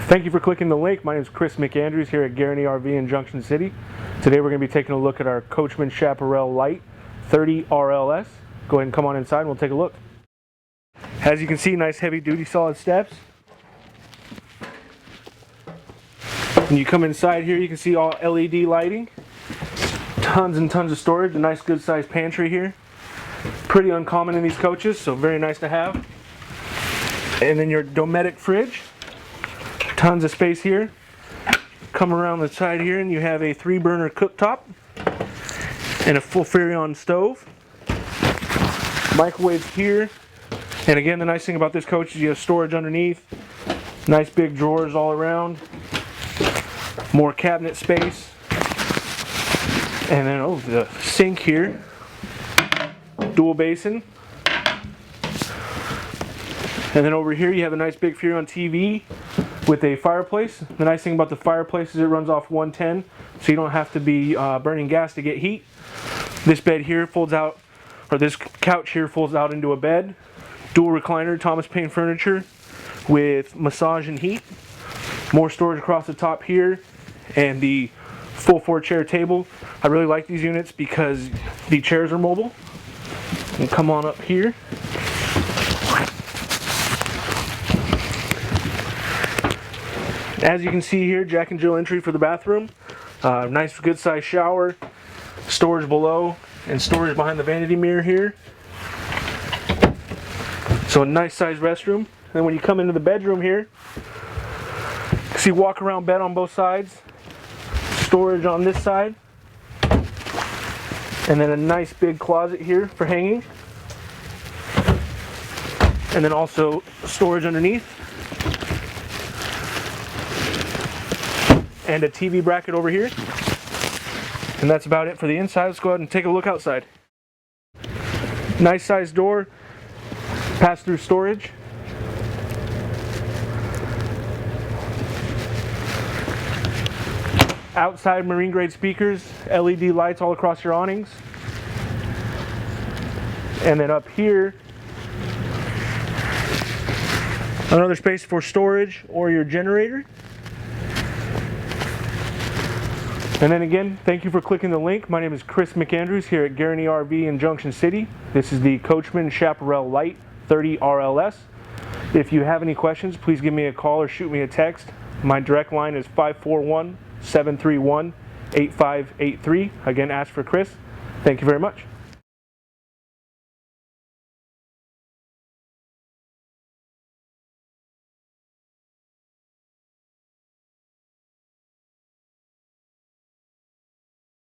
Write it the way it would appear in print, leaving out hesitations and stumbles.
Thank you for clicking the link. My name is Chris McAndrews here at Guaranty RV in Junction City. Today we're going to be taking a look at our Coachmen Chaparral Lite 30 RLS. Go ahead and come on inside and we'll take a look. As you can see, nice heavy duty solid steps. When you come inside here, you can see all LED lighting. Tons and tons of storage. A nice good sized pantry here. Pretty uncommon in these coaches, so very nice to have. And then your Dometic fridge. Tons of space here. Come around the side here and you have a 3-burner cooktop and a full Furrion stove. Microwaves here. And again, the nice thing about this coach is you have storage underneath. Nice big drawers all around. More cabinet space. And then the sink here. Dual basin. And then over here you have a nice big Furrion TV with a fireplace. The nice thing about the fireplace is it runs off 110, so you don't have to be burning gas to get heat. This bed here folds out, or this couch here folds out into a bed. Dual recliner, Thomas Paine furniture with massage and heat. More storage across the top here, and the full 4-chair table. I really like these units because the chairs are mobile. And come on up here. As you can see here, Jack and Jill entry for the bathroom. Nice good sized shower, storage below, and storage behind the vanity mirror here. So a nice sized restroom. And when you come into the bedroom here, you see walk around bed on both sides, storage on this side, and then a nice big closet here for hanging. And then also storage underneath. And a TV bracket over here. And that's about it for the inside. Let's go ahead and take a look outside. Nice sized door, pass-through storage. Outside marine grade speakers, LED lights all across your awnings. And then up here, another space for storage or your generator. And then again, thank you for clicking the link. My name is Chris McAndrews here at Guaranty RV in Junction City. This is the Coachmen Chaparral Lite 30 RLS. If you have any questions, please give me a call or shoot me a text. My direct line is 541-731-8583. Again, ask for Chris. Thank you very much.